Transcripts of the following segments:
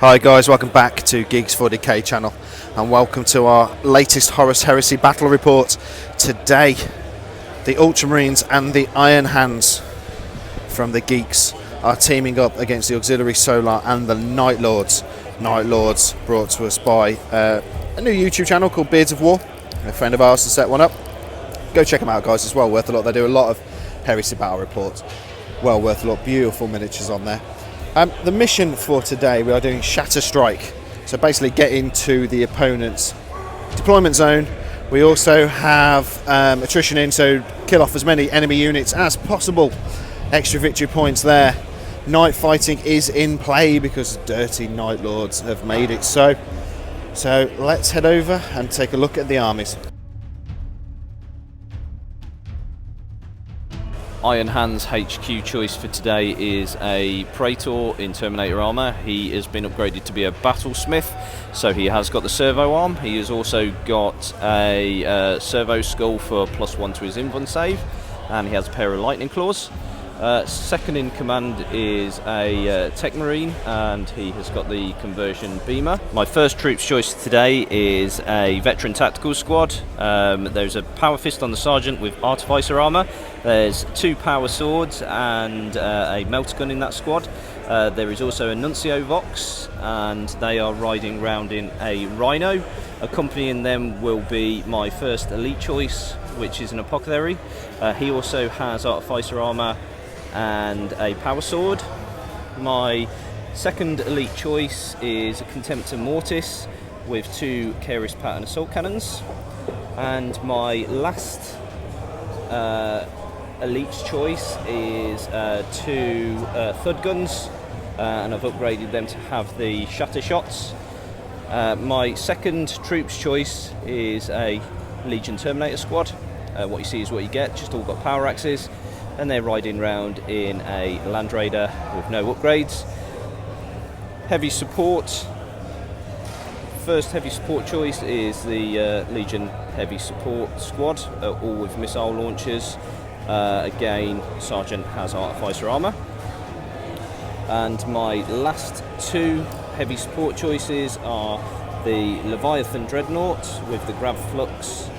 Hi guys, welcome back to Geeks 40k channel and welcome to our latest Horus Heresy battle report. Today, the Ultramarines and the Iron Hands from the Geeks are teaming up against the Auxiliary Solar and the Night Lords. Night Lords brought to us by a new YouTube channel called Beards of War. A friend of ours has set one up. Go check them out guys, it's well worth a lot. They do a lot of Heresy battle reports. Well worth a lot, beautiful miniatures on there. The mission for today, we are doing Shatter Strike. So basically get into the opponent's deployment zone. We also have attrition in, so kill off as many enemy units as possible. Extra victory points there. Night fighting is in play because dirty Night Lords have made it so. So let's head over and take a look at the armies. Iron Hands HQ choice for today is a Traitor in Terminator armour. He has been upgraded to be a battlesmith, so he has got the servo arm. He has also got a servo skull for +1 to his invuln save, and he has a pair of lightning claws. Second in command is a Tech Marine, and he has got the conversion beamer. My first troops choice today is a veteran tactical squad. There's a power fist on the sergeant with artificer armour. There's 2 power swords and a melter gun in that squad. There is also a Nuncio Vox, and they are riding round in a Rhino. Accompanying them will be my first elite choice, which is an apothecary. He also has artificer armour and a power sword. My second elite choice is a Contemptor Mortis with 2 Keris pattern assault cannons, and my last elite choice is 2 thud guns, and I've upgraded them to have the shatter shots. My second troops choice is a Legion Terminator squad. What you see is what you get, just all got power axes, and they're riding round in a Land Raider with no upgrades. Heavy support. First heavy support choice is the Legion Heavy Support Squad, all with missile launchers. Again, Sergeant has artificer armour. And my last 2 heavy support choices are the Leviathan Dreadnought with the Grav Flux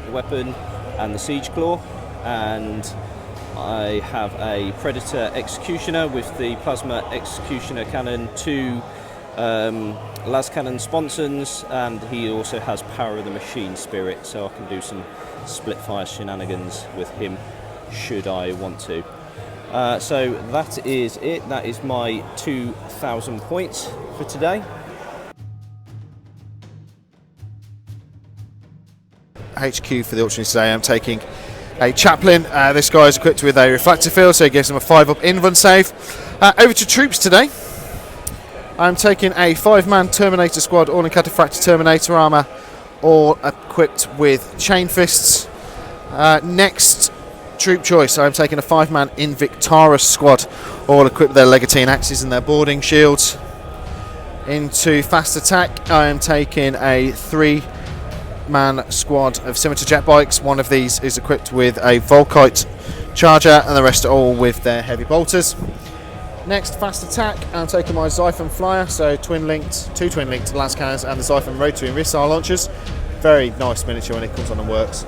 weapon and the Siege Claw, and I have a Predator Executioner with the Plasma Executioner Cannon, 2 las cannon sponsons, and he also has Power of the Machine Spirit, so I can do some split fire shenanigans with him should I want to. So that is it. That is my 2,000 points for today. HQ for the Ultramarines today, I'm taking a Chaplain. This guy is equipped with a reflector field, so he gives him a 5-up invuln save. Over to troops today. I'm taking a 5-man Terminator squad, all in Cataphractic Terminator armour, all equipped with chain fists. Next troop choice, I'm taking a 5-man Invictarus squad, all equipped with their legatine axes and their boarding shields. Into fast attack, I am taking a 3-man squad of scimitar jet bikes. One of these is equipped with a Volkite charger, and the rest are all with their heavy bolters. Next, fast attack, I'm taking my Xiphon flyer, so 2 twin-linked las cannons and the Xiphon rotary missile launchers. Very nice miniature when it comes on and works.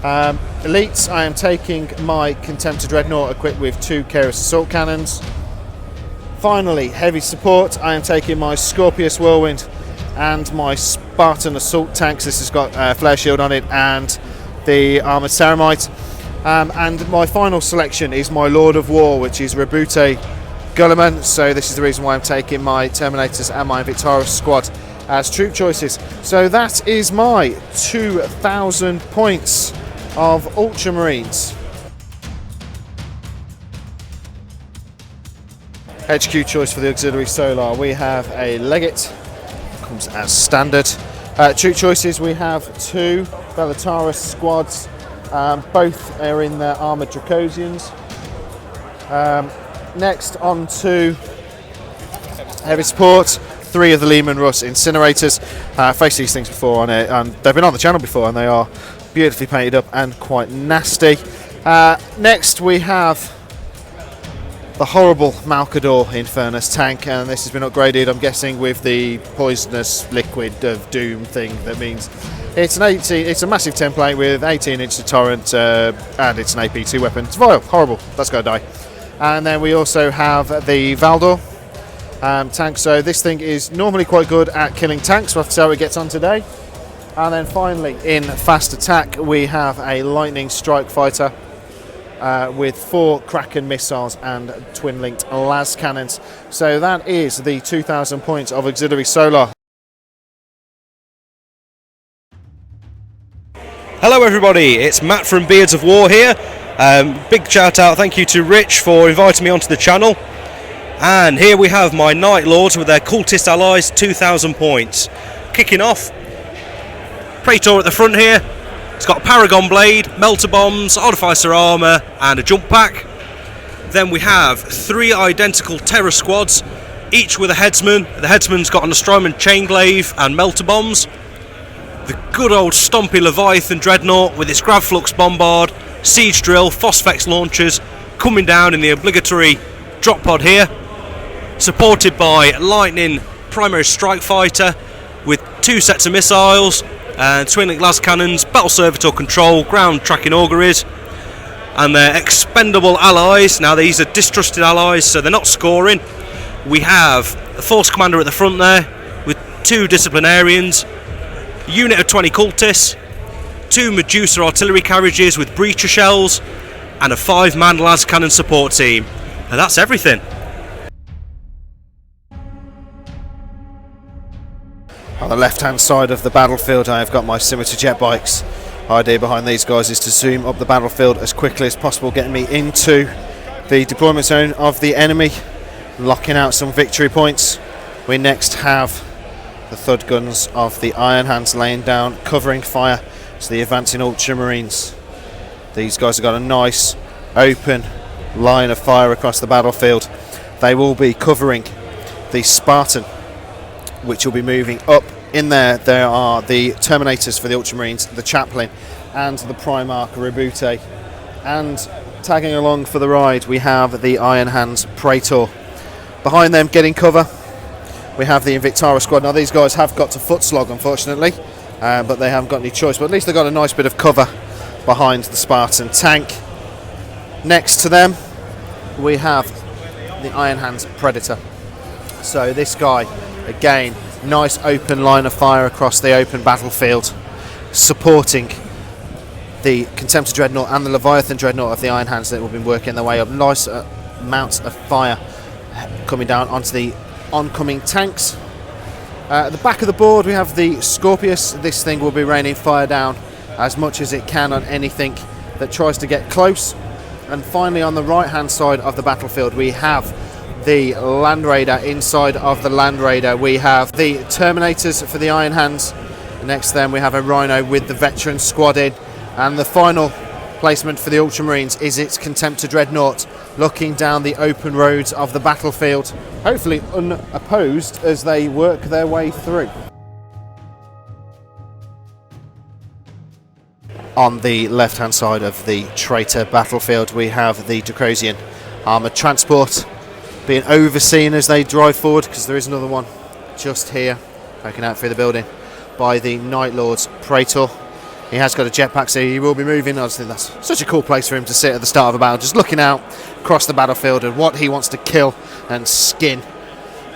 Elites, I am taking my Contemptor Dreadnought equipped with 2 Keris assault cannons. Finally, heavy support, I am taking my Scorpius Whirlwind and my Spartan assault tanks. This has got a flare shield on it and the armoured ceramite. And my final selection is my Lord of War, which is Roboute Guilliman. So this is the reason why I'm taking my Terminators and my Invictarus squad as troop choices. So that is my 2,000 points of Ultramarines. HQ choice for the Auxiliary Solar, we have a Legate, comes as standard. Troop choices, we have 2 Bellatarus squads, both are in their armoured Dracosians. Next on to heavy support, 3 of the Lehman Russ incinerators. Faced these things before on it, and they've been on the channel before, and they are beautifully painted up and quite nasty. Next we have the horrible MacLeod Infernus tank, and this has been upgraded, I'm guessing, with the poisonous liquid of doom thing. That means it's a massive template with 18-inch deterrent, and it's an AP2 weapon. It's vile, horrible, that's got to die. And then we also have the Valdor tank, so this thing is normally quite good at killing tanks. We'll have to see how it gets on today. And then finally, in fast attack, we have a lightning strike fighter with 4 Kraken missiles and twin-linked las cannons. So that is the 2,000 points of auxiliary solar. Hello everybody, it's Matt from Beards of War here. Big shout out, thank you to Rich for inviting me onto the channel. And here we have my Night Lords with their cultist allies, 2,000 points. Kicking off, Traitor at the front here. It's got a Paragon Blade, Melter Bombs, Artificer Armour and a Jump Pack. Then we have 3 identical Terror Squads, each with a Headsman. The Headsman's got an Astroman Chainglaive and Melter Bombs. The good old Stompy Leviathan Dreadnought with its Gravflux Bombard, Siege Drill, Phosphex Launchers, coming down in the obligatory drop pod here. Supported by Lightning Primary Strike Fighter with 2 sets of missiles, and twin-link las cannons, battle servitor control, ground tracking auguries, and their expendable allies. Now these are distrusted allies, so they're not scoring. We have a force commander at the front there with 2 disciplinarians, a unit of 20 cultists, 2 Medusa artillery carriages with breacher shells, and a 5-man las cannon support team. And that's everything. On the left-hand side of the battlefield, I have got my scimitar jet bikes. Idea behind these guys is to zoom up the battlefield as quickly as possible, getting me into the deployment zone of the enemy, locking out some victory points. We next have the thud guns of the Iron Hands laying down, covering fire to the advancing Ultramarines. These guys have got a nice open line of fire across the battlefield. They will be covering the Spartan, which will be moving up. In there are the Terminators for the Ultramarines, the Chaplain and the Primarch Roboute. And tagging along for the ride we have the Iron Hands Praetor. Behind them, getting cover, we have the Invictara squad. Now these guys have got to foot slog, unfortunately, but they haven't got any choice. But at least they've got a nice bit of cover behind the Spartan tank. Next to them we have the Iron Hands Predator. So this guy, again, nice open line of fire across the open battlefield, supporting the Contemptor Dreadnought and the Leviathan Dreadnought of the Iron Hands that will be working their way up. Nice amounts of fire coming down onto the oncoming tanks. At the back of the board we have the Scorpius. This thing will be raining fire down as much as it can on anything that tries to get close. And finally, on the right hand side of the battlefield we have the Land Raider. Inside of the Land Raider we have the Terminators for the Iron Hands. Next to them we have a Rhino with the Veteran Squad in, and the final placement for the Ultramarines is its Contemptor Dreadnought, looking down the open roads of the battlefield, hopefully unopposed as they work their way through. On the left hand side of the Traitor battlefield we have the Decrosian Armoured Transport being overseen as they drive forward, because there is another one just here poking out through the building, by the Night Lord's Praetor. He has got a jetpack, so he will be moving. I just think that's such a cool place for him to sit at the start of a battle, just looking out across the battlefield and what he wants to kill and skin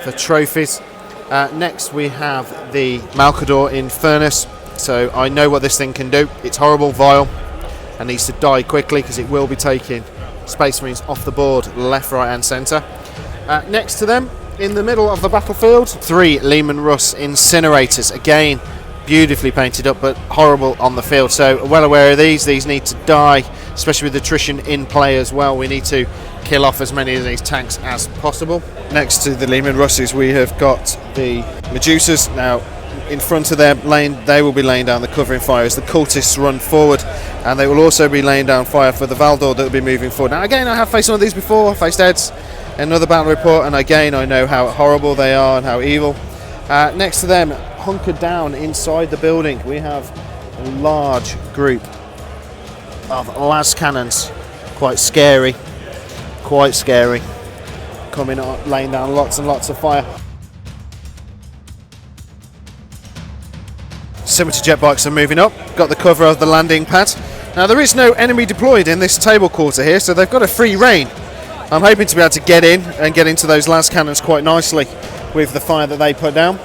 for trophies. Next we have the MacLeod Infernus. So I know what this thing can do. It's horrible, vile, and needs to die quickly, because it will be taking Space Marines off the board left, right and centre. Next to them, in the middle of the battlefield, 3 Lehman Russ Incinerators. Again, beautifully painted up, but horrible on the field. So well aware of these need to die, especially with attrition in play as well. We need to kill off as many of these tanks as possible. Next to the Lehman Russes we have got the Medusas. Now in front of them, they will be laying down the covering fire as the cultists run forward, and they will also be laying down fire for the Valdor that will be moving forward. Now again, I have faced one of these before. I faced Eds in another battle report, and again I know how horrible they are and how evil. Next to them, hunkered down inside the building, we have a large group of las cannons. Quite scary. coming, laying down lots and lots of fire. Similar to jet bikes are moving up, got the cover of the landing pad. Now there is no enemy deployed in this table quarter here, so they've got a free rein. I'm hoping to be able to get in and get into those last cannons quite nicely with the fire that they put down.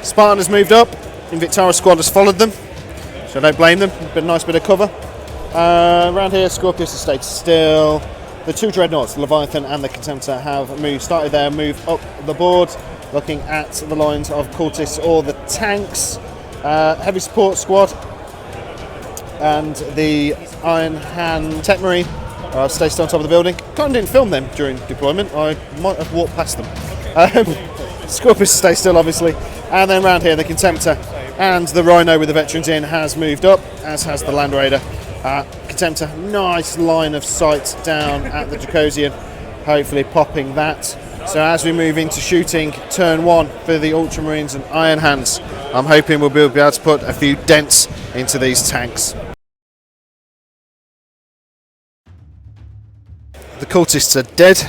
Spartan has moved up, Invictara squad has followed them, so I don't blame them, a nice bit of cover. Around here, Scorpius has stayed still. The two dreadnoughts, the Leviathan and the Contemptor, have started their move up the board, looking at the lines of cultists or the tanks. Heavy support squad and the Iron Hand Tech Marine stay still on top of the building. Kind of didn't film them during deployment, I might have walked past them. Scorpius stay still obviously, and then around here the Contemptor and the Rhino with the veterans in has moved up, as has the Land Raider. Contemptor, nice line of sight down at the Dracosian, hopefully popping that. So as we move into shooting turn 1 for the Ultramarines and Iron Hands, I'm hoping we'll be able to put a few dents into these tanks. The cultists are dead.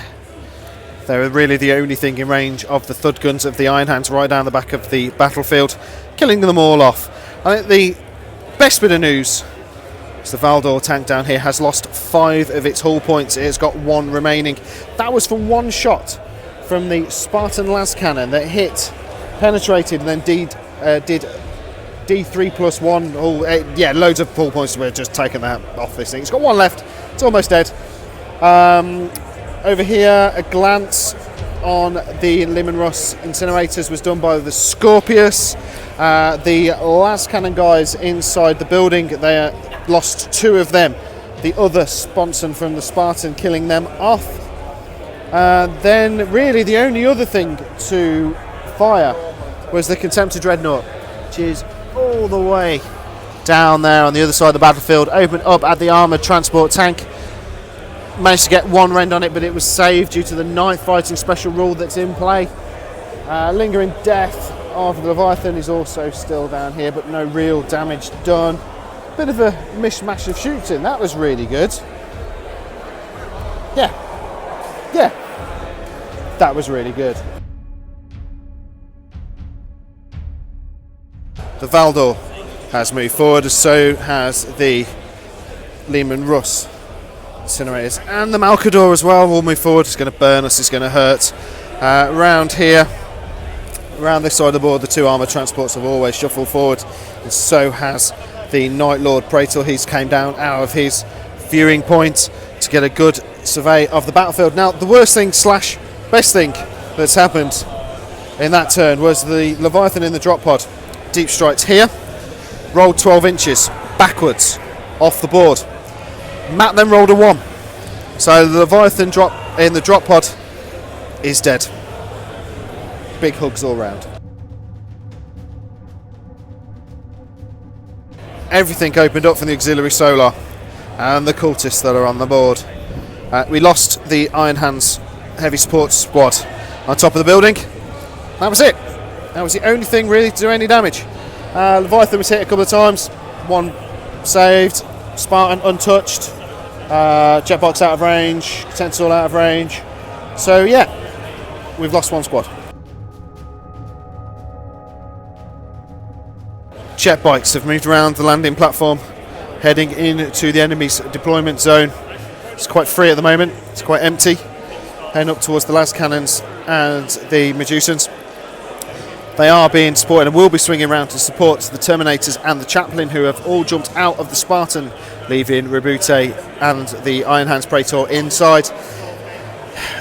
They're really the only thing in range of the thud guns of the Iron Hands right down the back of the battlefield, killing them all off. I think the best bit of news is the Valdor tank down here has lost 5 of its hull points. It's got 1 remaining. That was from 1 shot from the Spartan las cannon that hit, penetrated, and then did D3 plus 1. Yeah, loads of hull points. We're just taking that off this thing. It's got 1 left. It's almost dead. Over here, a glance on the Liman Russ incinerators was done by the Scorpius. The las cannon guys inside the building, they lost 2 of them. The other sponson from the Spartan killing them off. Then really the only other thing to fire was the Contemptor Dreadnought, which is all the way down there on the other side of the battlefield, opened up at the armoured transport tank. Managed to get 1 rend on it, but it was saved due to the 9th fighting special rule that's in play. Lingering death of the Leviathan is also still down here, but no real damage done. Bit of a mishmash of shooting, that was really good. Yeah, that was really good. The Valdor has moved forward, so has the Liman Russ incinerators, and the Malcador as well will move forward. It's going to burn us, it's going to hurt. Around here, around this side of the board, the 2 armoured transports have always shuffled forward, and so has the Night Lord Praetor. He's came down out of his viewing point to get a good survey of the battlefield. Now, the worst thing slash best thing that's happened in that turn was the Leviathan in the drop pod. Deep strikes here, rolled 12 inches backwards off the board. Matt then rolled a 1. So the Leviathan drop in the drop pod is dead. Big hugs all round. Everything opened up from the auxiliary solar and the cultists that are on the board. We lost the Iron Hands heavy support squad on top of the building. That was it. That was the only thing really to do any damage. Leviathan was hit a couple of times. 1 saved. Spartan untouched. Jetbox out of range. Tensor out of range. So yeah, we've lost 1 squad. Jet bikes have moved around the landing platform, heading into the enemy's deployment zone. It's quite free at the moment, it's quite empty. Heading up towards the las cannons and the Medusans. They are being supported and will be swinging around to support the Terminators and the Chaplain, who have all jumped out of the Spartan, leaving Roboute and the Iron Hands Praetor inside.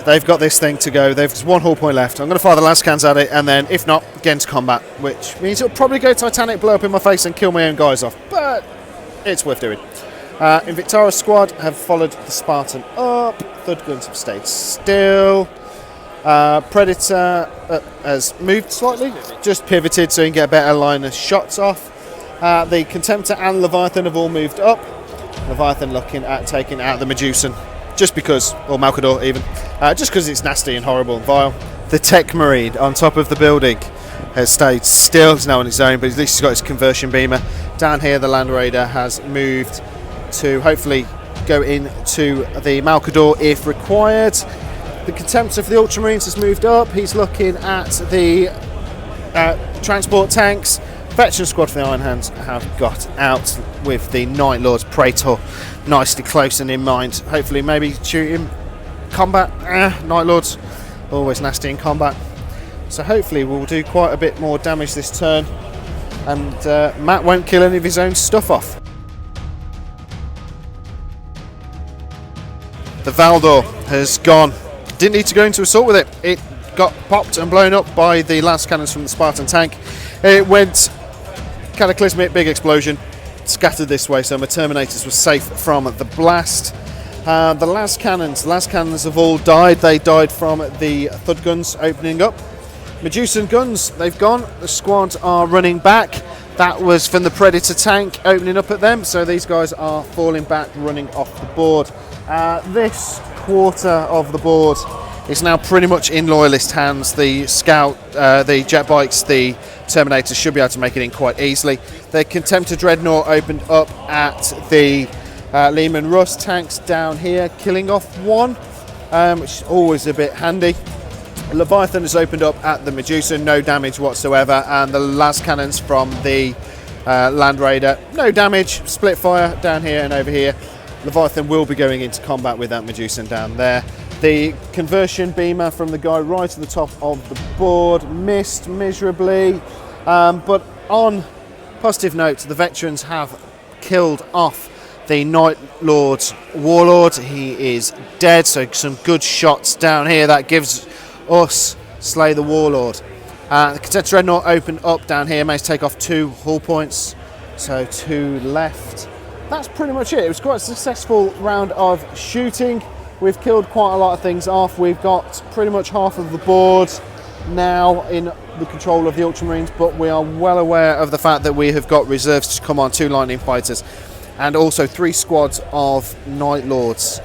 They've got this thing to go. They've just 1 hull point left. I'm going to fire the las cans at it, and then, if not, get into combat, which means it'll probably go Titanic, blow up in my face, and kill my own guys off. But it's worth doing. Invictara squad have followed the Spartan up. Thud guns have stayed still. Predator has moved slightly, just pivoted so you can get a better line of shots off. The Contemptor and Leviathan have all moved up. Leviathan looking at taking out the Medusan, just because, or Malcador even, just because it's nasty and horrible and vile. The Tech Marine on top of the building has stayed still. It's now on its own, but at least he's got his conversion beamer. Down here, the Land Raider has moved to hopefully go into the Malcador if required. The Contemptor for the Ultramarines has moved up. He's looking at the transport tanks. Veteran squad for the Iron Hands have got out with the Night Lord's Praetor nicely close and in mind. Hopefully maybe shoot him. Combat, Night Lords always nasty in combat. So hopefully we'll do quite a bit more damage this turn, and Matt won't kill any of his own stuff off. The Valdor has gone. Didn't need to go into assault with it. It got popped and blown up by the last cannons from the Spartan tank. It went cataclysmic, big explosion, scattered this way, so my Terminators were safe from the blast. The last cannons have all died. They died from the Thud guns opening up. Medusan guns, they've gone. The squads are running back. That was from the Predator tank opening up at them, so these guys are falling back, running off the board. This quarter of the board is now pretty much in Loyalist hands. The Scout, the jet bikes, the Terminators should be able to make it in quite easily. The Contemptor Dreadnought opened up at the Lehman Russ tanks down here, killing off one, which is always a bit handy. Leviathan has opened up at the Medusa, no damage whatsoever, and the las cannons from the Land Raider, no damage, split fire down here and over here. Leviathan will be going into combat with that Medusan down there. The conversion beamer from the guy right at the top of the board missed miserably, but on positive note, the veterans have killed off the Night Lord's Warlord. He is dead, so some good shots down here. That gives us Slay the Warlord. The Contemptor Dreadnought opened up down here, managed to take off 2 hull points, so 2 left. That's pretty much it. It was quite a successful round of shooting. We've killed quite a lot of things off. We've got pretty much half of the board now in the control of the Ultramarines, but we are well aware of the fact that we have got reserves to come on, 2 Lightning Fighters, and also 3 squads of Night Lords.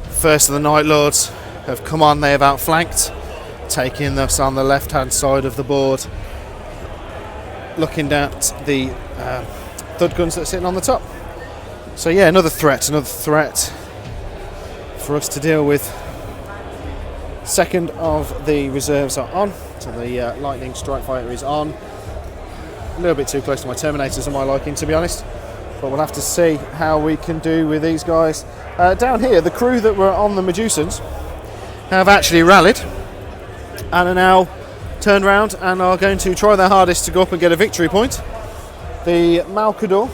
First of the Night Lords have come on, they have outflanked, taking us on the left hand side of the board, looking at the Thud guns that are sitting on the top. So yeah, another threat for us to deal with. Second of the reserves are on, so the Lightning Strike Fighter is on. A little bit too close to my Terminators, am I liking, to be honest, but we'll have to see how we can do with these guys. Down here, the crew that were on the Medusans have actually rallied and are now turned around and are going to try their hardest to go up and get a victory point. The MacLeod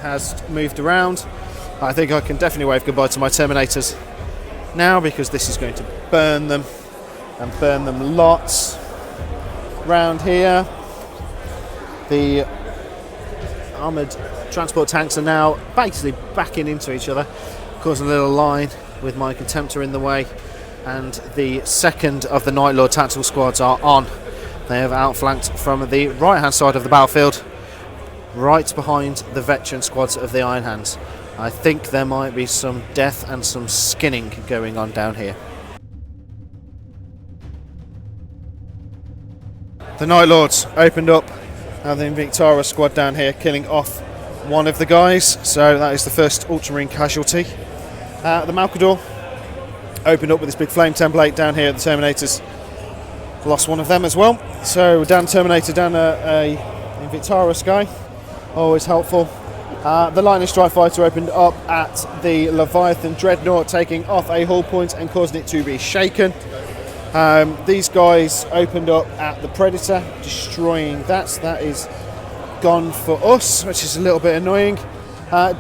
has moved around. I think I can definitely wave goodbye to my Terminators now, because this is going to burn them, and burn them lots. Round here, the armoured transport tanks are now basically backing into each other, causing a little line with my Contemptor in the way, and the second of the Night Lord tactical squads are on. They have outflanked from the right hand side of the battlefield, right behind the veteran squads of the Iron Hands. I think there might be some death and some skinning going on down here. The Night Lords opened up the Invictara squad down here, killing off one of the guys, so that is the first Ultramarine casualty. The MacLeod opened up with this big flame template down here at the Terminators, lost one of them as well, so down Terminator, down a Invictara Sky, always helpful. The Lightning Strike Fighter opened up at the Leviathan Dreadnought, taking off a hull point and causing it to be shaken. These guys opened up at the Predator, destroying that. So that is gone for us, which is a little bit annoying.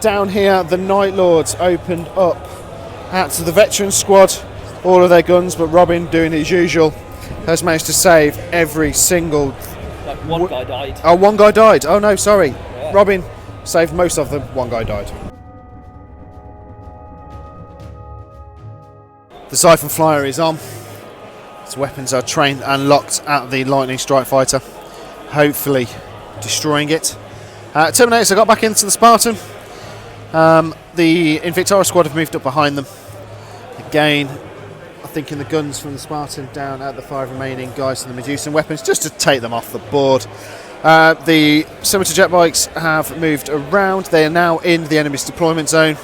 Down here, the Night Lords opened up at the veteran squad, all of their guns, but Robin, doing his usual, has managed to save every single... Like one guy died. Oh, one guy died. Oh no, sorry. Yeah. Robin saved most of them, one guy died. The Siphon Flyer is on. Its weapons are trained and locked at the Lightning Strike Fighter, hopefully destroying it. Terminators have got back into the Spartan. The Invictara squad have moved up behind them. Again, I think in the guns from the Spartan down at the 5 remaining guys from the Medusan weapons, just to take them off the board. The Scimitar jet bikes have moved around. They are now in the enemy's deployment zone.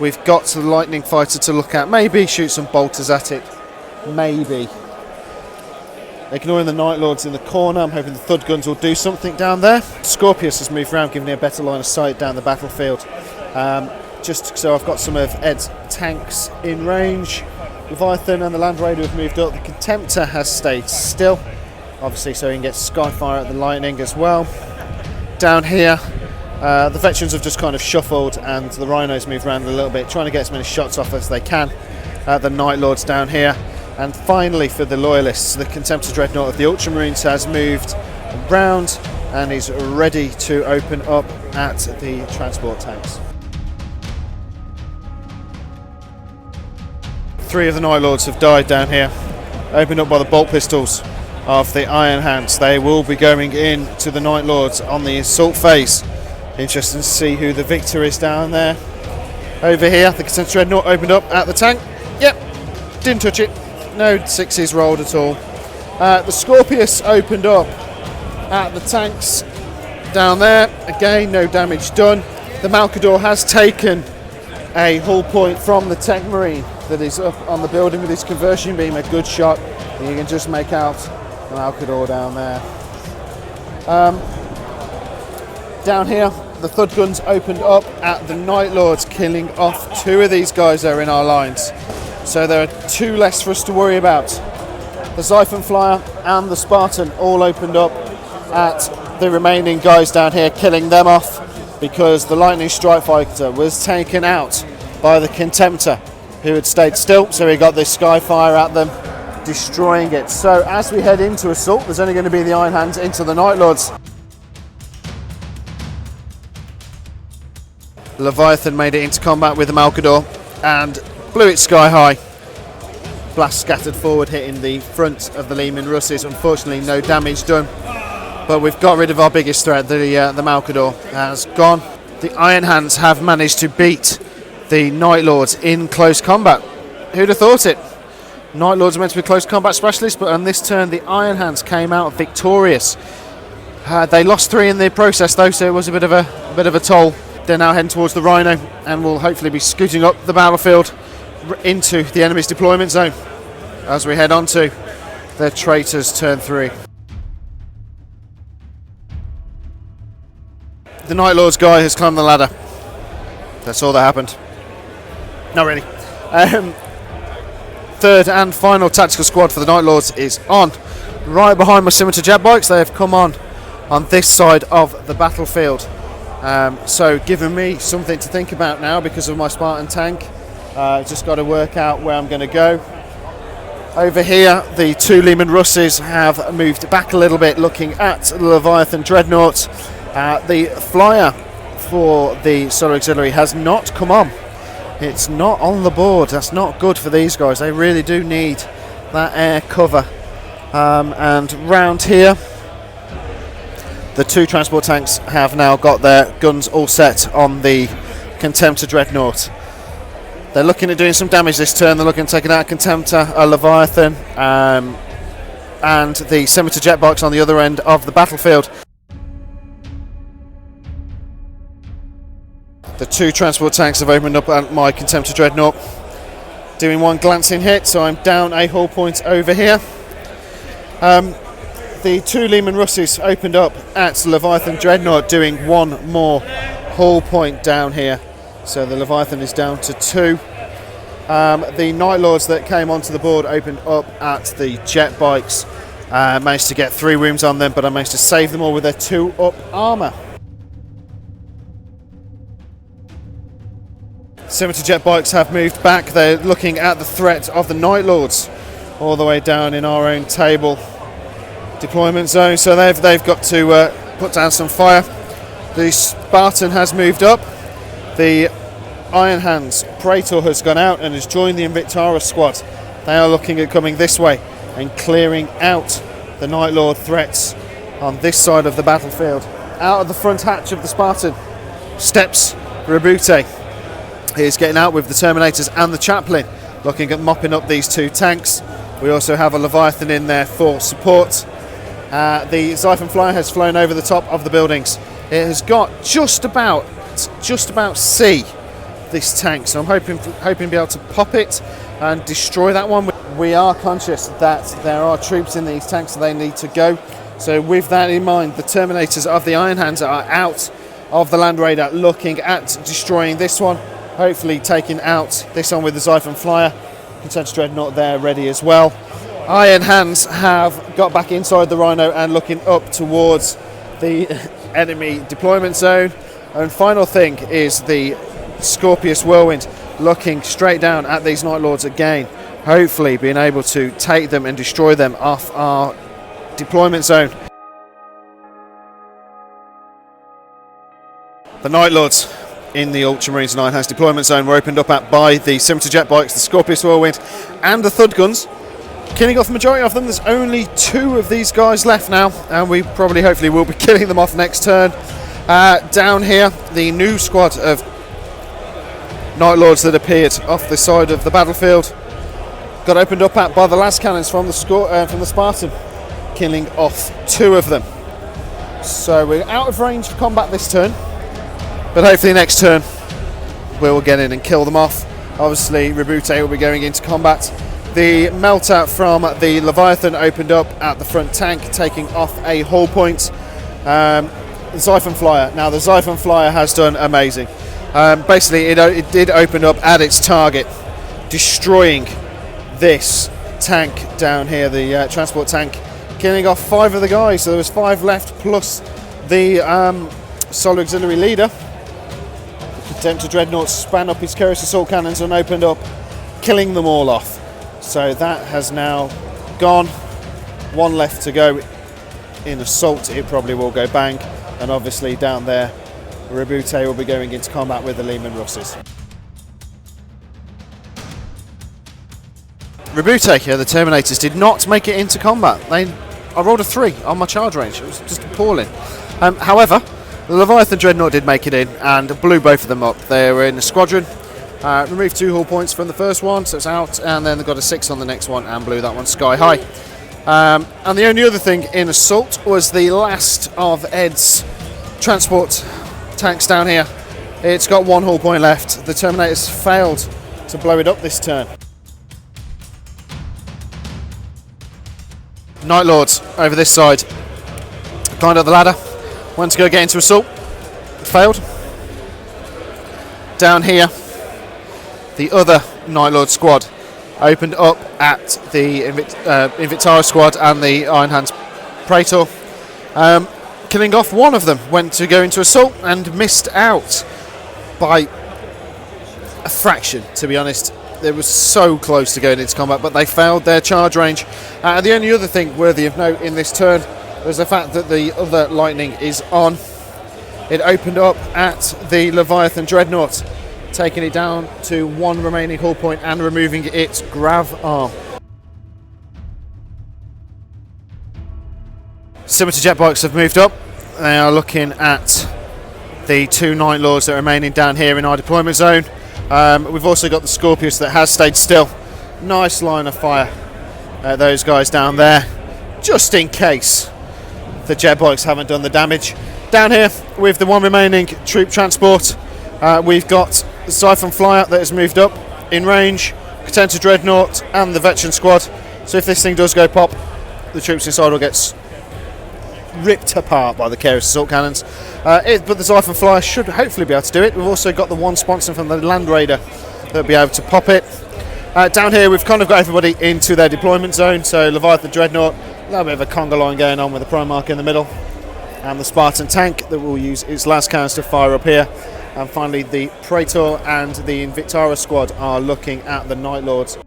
we've got the Lightning Fighter to look at. Maybe shoot some bolters at it. Maybe. Ignoring the Night Lords in the corner, I'm hoping the Thud Guns will do something down there. Scorpius has moved around, giving me a better line of sight down the battlefield. Just so I've got some of Ed's tanks in range. Leviathan and the Land Raider have moved up. The Contemptor has stayed still, obviously, so he can get Skyfire at the Lightning as well. Down here, the Veterans have just kind of shuffled, and the Rhinos moved around a little bit, trying to get as many shots off as they can. The Night Lords down here. And finally, for the Loyalists, the Contemptor Dreadnought of the Ultramarines has moved round and is ready to open up at the transport tanks. 3 of the Night Lords have died down here, opened up by the bolt pistols of the Iron Hands. They will be going in to the Night Lords on the assault phase. Interesting to see who the victor is down there. Over here, the Contemptor Dreadnought opened up at the tank. Yep, didn't touch it. No 6s rolled at all. The Scorpius opened up at the tanks down there. Again, no damage done. The Malcador has taken a hull point from the Tech Marine that is up on the building with his conversion beam. A good shot. And you can just make out the Malcador down there. Down here, the Thud Guns opened up at the Night Lords, killing off 2 of these guys that are in our lines. So there are 2 less for us to worry about. The Xiphon Flyer and the Spartan all opened up at the remaining guys down here, killing them off because the Lightning Strike Fighter was taken out by the Contemptor, who had stayed still, so he got this Skyfire at them, destroying it. So as we head into assault, there's only going to be the Iron Hands into the Night Lords. Leviathan made it into combat with the Malcador and blew it sky high. Blast scattered forward, hitting the front of the Lehman Russes. Unfortunately, no damage done. But we've got rid of our biggest threat. The Malcador has gone. The Iron Hands have managed to beat the Night Lords in close combat. Who'd have thought it? Night Lords are meant to be close combat specialists, but on this turn, the Iron Hands came out victorious. They lost 3 in the process, though, so it was a bit of a toll. They're now heading towards the Rhino and will hopefully be scooting up the battlefield into the enemy's deployment zone as we head on to the Traitors Turn 3. The Night Lords guy has climbed the ladder. That's all that happened. Not really. Third and final tactical squad for the Night Lords is on. Right behind my Scimitar jet bikes, they have come on this side of the battlefield. So giving me something to think about now because of my Spartan tank. Just got to work out where I'm going to go. Over here, the 2 Lehman Russes have moved back a little bit, looking at the Leviathan Dreadnought. The flyer for the Solar Auxiliary has not come on. It's not on the board. That's not good for these guys. They really do need that air cover. And round here, the 2 transport tanks have now got their guns all set on the Contemptor Dreadnought. They're looking at doing some damage this turn. They're looking at taking out a Contemptor, a Leviathan, and the Scimitar jet bikes on the other end of the battlefield. The 2 transport tanks have opened up at my Contemptor Dreadnought, doing 1 glancing hit, so I'm down a hull point over here. The 2 Lehman Russes opened up at Leviathan Dreadnought, doing 1 more hull point down here. So the Leviathan is down to 2. The Night Lords that came onto the board opened up at the jet bikes. Managed to get 3 wounds on them, but I managed to save them all with their 2-up armour. Scimitar jet bikes have moved back. They're looking at the threat of the Night Lords all the way down in our own table deployment zone. So they've got to put down some fire. The Spartan has moved up. The Iron Hands Praetor has gone out and has joined the Invictara squad. They are looking at coming this way and clearing out the Night Lord threats on this side of the battlefield. Out of the front hatch of the Spartan steps Roboute. He is getting out with the Terminators and the Chaplain, looking at mopping up these 2 tanks. We also have a Leviathan in there for support. The Xiphon Flyer has flown over the top of the buildings. It has got just about C this tank. So I'm hoping to be able to pop it and destroy that one. We are conscious that there are troops in these tanks and they need to go. So with that in mind, the Terminators of the Iron Hands are out of the Land Raider looking at destroying this one. Hopefully taking out this one with the Xiphon Flyer. Contender Dreadnought there ready as well. Iron Hands have got back inside the Rhino and looking up towards the enemy deployment zone. And final thing is the Scorpius Whirlwind looking straight down at these Night Lords again. Hopefully being able to take them and destroy them off our deployment zone. The Night Lords in the Ultramarines and Iron Hands deployment zone were opened up at by the Scimitar jet bikes, the Scorpius Whirlwind and the Thud guns. Killing off the majority of them. There's only 2 of these guys left now, and we probably hopefully will be killing them off next turn. Down here, the new squad of Night Lords that appeared off the side of the battlefield got opened up at by the las cannons from the Spartan, killing off 2 of them. So we're out of range for combat this turn, but hopefully next turn we'll get in and kill them off. Obviously Roboute will be going into combat. The melter from the Leviathan opened up at the front tank, taking off a hull point. The Xiphon Flyer. Now the Xiphon Flyer has done amazing. Basically it did open up at its target, destroying this tank down here, the transport tank, killing off 5 of the guys. So there was 5 left plus the Solar Auxiliary leader. The Contemptor Dreadnought span up his Horus assault cannons and opened up, killing them all off. So that has now gone. 1 left to go in assault. It probably will go bang. And obviously down there, Roboute will be going into combat with the Lehman Russes. Roboute here, the Terminators, did not make it into combat. I rolled a 3 on my charge range. It was just appalling. However, the Leviathan Dreadnought did make it in and blew both of them up. They were in a squadron. Removed 2 hull points from the first one, so it's out, and then they got a 6 on the next one and blew that one sky high. And the only other thing in assault was the last of Ed's transport tanks down here. It's got 1 hull point left. The Terminators failed to blow it up this turn. Night Lords over this side climbed up the ladder, went to go get into assault, failed. Down here, the other Night Lord squad opened up at the Invictara squad and the Iron Hands Praetor, killing off 1 of them. Went to go into assault and missed out by a fraction, to be honest. They were so close to going into combat, but they failed their charge range. And the only other thing worthy of note in this turn was the fact that the other lightning is on. It opened up at the Leviathan Dreadnought, taking it down to 1 remaining hull point and removing its grav arm. Scimitar jet bikes have moved up. They are looking at the 2 Night Lords that are remaining down here in our deployment zone. We've also got the Scorpius that has stayed still. Nice line of fire at those guys down there, just in case the jet bikes haven't done the damage. Down here with the 1 remaining troop transport, we've got the Xiphon Flyer that has moved up in range, Contender Dreadnought and the Veteran Squad. So if this thing does go pop, the troops inside will get ripped apart by the Horus assault cannons. But the Xiphon Flyer should hopefully be able to do it. We've also got the 1 sponsor from the Land Raider that'll be able to pop it. Down here we've kind of got everybody into their deployment zone. So Leviathan Dreadnought, a little bit of a conga line going on with the Primarch in the middle, and the Spartan tank that will use its last cannons to fire up here. And finally the Praetor and the Invictara squad are looking at the Night Lords.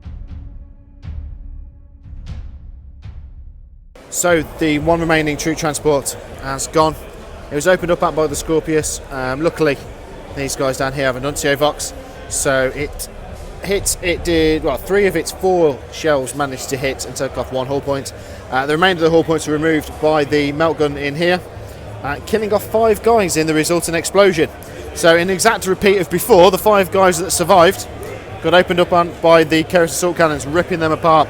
So the 1 remaining troop transport has gone. It was opened up at by the Scorpius. Luckily these guys down here have a Nuncio Vox, so it did, well, 3 of its 4 shells managed to hit and took off 1 hull point. The remainder of the hull points were removed by the melt gun in here, killing off 5 guys in the resultant explosion. So in exact repeat of before, the 5 guys that survived got opened up on by the Horus assault cannons, ripping them apart.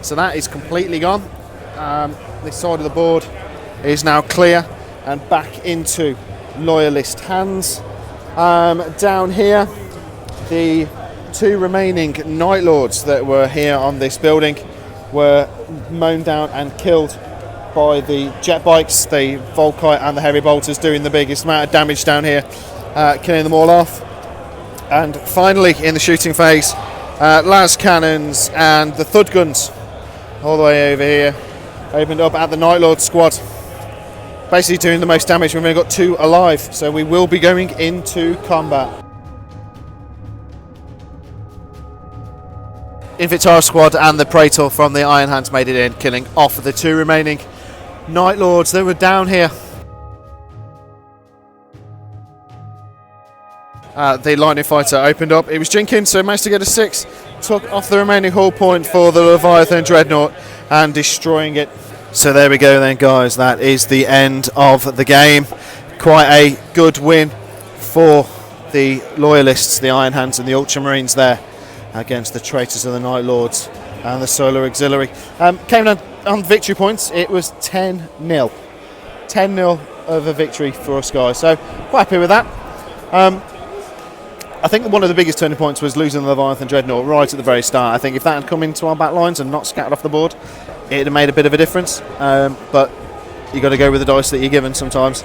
So that is completely gone. This side of the board is now clear and back into Loyalist hands. Down here, the 2 remaining Night Lords that were here on this building were mown down and killed by the jet bikes, the Volkite and the heavy bolters, doing the biggest amount of damage down here, killing them all off. And finally, in the shooting phase, las cannons and the thud guns all the way over here opened up at the Night Lord squad, basically doing the most damage. We've only got 2 alive, so we will be going into combat. Invictara squad and the Praetor from the Iron Hands made it in, killing off the 2 remaining Night Lords that were down here. The Lightning Fighter opened up. It was Jenkins, so managed to get a 6. Took off the remaining hull point for the Leviathan Dreadnought and destroying it. So there we go then, guys. That is the end of the game. Quite a good win for the Loyalists, the Iron Hands and the Ultramarines there against the Traitors of the Night Lords and the Solar Auxilia. Came down on victory points. It was 10-0. 10-0 of a victory for us, guys. So quite happy with that. I think one of the biggest turning points was losing the Leviathan Dreadnought right at the very start. I think if that had come into our back lines and not scattered off the board, it would have made a bit of a difference. But you've got to go with the dice that you're given sometimes.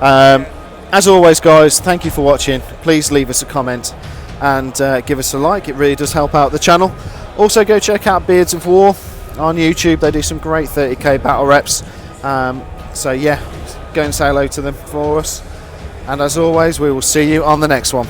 As always, guys, thank you for watching. Please leave us a comment and give us a like. It really does help out the channel. Also, go check out Beards of War on YouTube. They do some great 30k battle reps. So yeah, go and say hello to them for us. And as always, we will see you on the next one.